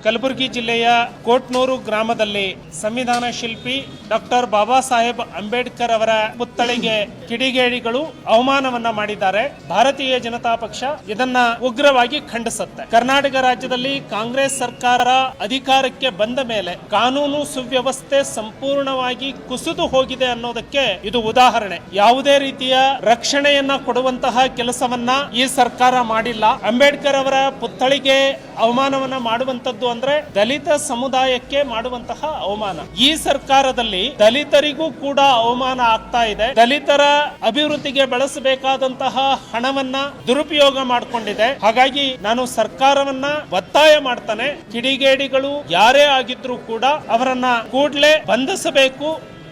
ಕಲಬುರಗಿ ಜಿಲ್ಲೆಯ ಕೋಟ್ನೂರು ಗ್ರಾಮದಲ್ಲಿ ಸಂವಿಧಾನ ಶಿಲ್ಪಿ ಡಾಕ್ಟರ್ ಬಾಬಾ ಸಾಹೇಬ್ ಅಂಬೇಡ್ಕರ್ ಅವರ ಪುತ್ಥಳಿಗೆ ಕಿಡಿಗೇಡಿಗಳು ಅವಮಾನವನ್ನ ಮಾಡಿದ್ದಾರೆ. ಭಾರತೀಯ ಜನತಾ ಪಕ್ಷ ಇದನ್ನ ಉಗ್ರವಾಗಿ ಖಂಡಿಸುತ್ತೆ. ಕರ್ನಾಟಕ ರಾಜ್ಯದಲ್ಲಿ ಕಾಂಗ್ರೆಸ್ ಸರ್ಕಾರ ಅಧಿಕಾರಕ್ಕೆ ಬಂದ ಮೇಲೆ ಕಾನೂನು ಸುವ್ಯವಸ್ಥೆ ಸಂಪೂರ್ಣವಾಗಿ ಕುಸಿದು ಹೋಗಿದೆ ಅನ್ನೋದಕ್ಕೆ ಇದು ಉದಾಹರಣೆ. ಯಾವುದೇ ರೀತಿಯ ರಕ್ಷಣೆಯನ್ನ ಕೊಡುವಂತಹ ಕೆಲಸವನ್ನ ಈ ಸರ್ಕಾರ ಮಾಡಿಲ್ಲ. ಅಂಬೇಡ್ಕರ್ ಅವರ ಪುತ್ಥಳಿಗೆ ಅವಮಾನವನ್ನ ಮಾಡುವಂತದ್ದು ಅಂದ್ರೆ ದಲಿತ ಸಮುದಾಯಕ್ಕೆ ಮಾಡುವಂತಹ ಅವಮಾನ. ಈ ಸರ್ಕಾರದಲ್ಲಿ ದಲಿತರಿಗೂ ಕೂಡ ಅವಮಾನ ಆಗ್ತಾ ಇದೆ. ದಲಿತರ ಅಭಿವೃದ್ಧಿಗೆ ಬಳಸಬೇಕಾದಂತಹ ಹಣವನ್ನ ದುರುಪಯೋಗ ಮಾಡಿಕೊಂಡಿದೆ. ಹಾಗಾಗಿ ನಾನು ಸರ್ಕಾರವನ್ನ ಒತ್ತಾಯ ಮಾಡ್ತಾನೆ, ಕಿಡಿಗೇಡಿಗಳು ಯಾರೇ ಆಗಿದ್ರೂ ಕೂಡ ಅವರನ್ನ ಕೂಡಲೇ ಬಂಧಿಸಬೇಕು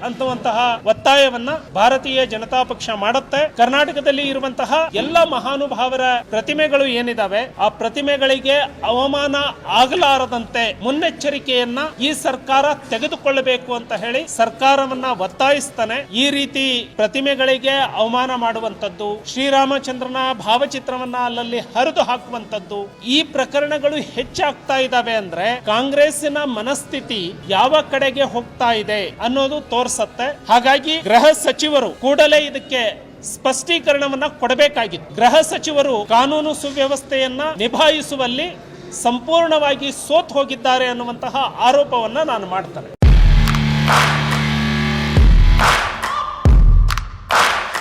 ಅಂತವಂತಹ ಒತ್ತಾಯವನ್ನ ಭಾರತೀಯ ಜನತಾ ಪಕ್ಷ ಮಾಡುತ್ತೆ. ಕರ್ನಾಟಕದಲ್ಲಿ ಇರುವಂತಹ ಎಲ್ಲ ಮಹಾನುಭಾವರ ಪ್ರತಿಮೆಗಳು ಏನಿದಾವೆ ಆ ಪ್ರತಿಮೆಗಳಿಗೆ ಅವಮಾನ ಆಗಲಾರದಂತೆ ಮುನ್ನೆಚ್ಚರಿಕೆಯನ್ನ ಈ ಸರ್ಕಾರ ತೆಗೆದುಕೊಳ್ಳಬೇಕು ಅಂತ ಹೇಳಿ ಸರ್ಕಾರವನ್ನ ಒತ್ತಾಯಿಸ್ತಾನೆ. ಈ ರೀತಿ ಪ್ರತಿಮೆಗಳಿಗೆ ಅವಮಾನ ಮಾಡುವಂತದ್ದು, ಶ್ರೀರಾಮಚಂದ್ರನ ಭಾವಚಿತ್ರವನ್ನ ಅಲ್ಲಲ್ಲಿ ಹರಿದು ಹಾಕುವಂತದ್ದು, ಈ ಪ್ರಕರಣಗಳು ಹೆಚ್ಚಾಗ್ತಾ ಇದಾವೆ ಅಂದ್ರೆ ಕಾಂಗ್ರೆಸ್ಸಿನ ಮನಸ್ಥಿತಿ ಯಾವ ಕಡೆಗೆ ಹೋಗ್ತಾ ಇದೆ ಅನ್ನೋದು ತೋರಿಸುತ್ತೆ. ಹಾಗಾಗಿ ಗೃಹ ಸಚಿವರು ಕೂಡಲೇ ಇದಕ್ಕೆ ಸ್ಪಷ್ಟೀಕರಣವನ್ನ ಕೊಡಬೇಕಾಗಿತ್ತು. ಗೃಹ ಸಚಿವರು ಕಾನೂನು ಸುವ್ಯವಸ್ಥೆಯನ್ನ ನಿಭಾಯಿಸುವಲ್ಲಿ ಸಂಪೂರ್ಣವಾಗಿ ಸೋತ್ ಹೋಗಿದ್ದಾರೆ ಅನ್ನುವಂತಹ ಆರೋಪವನ್ನ ನಾನು ಮಾಡ್ತೇನೆ.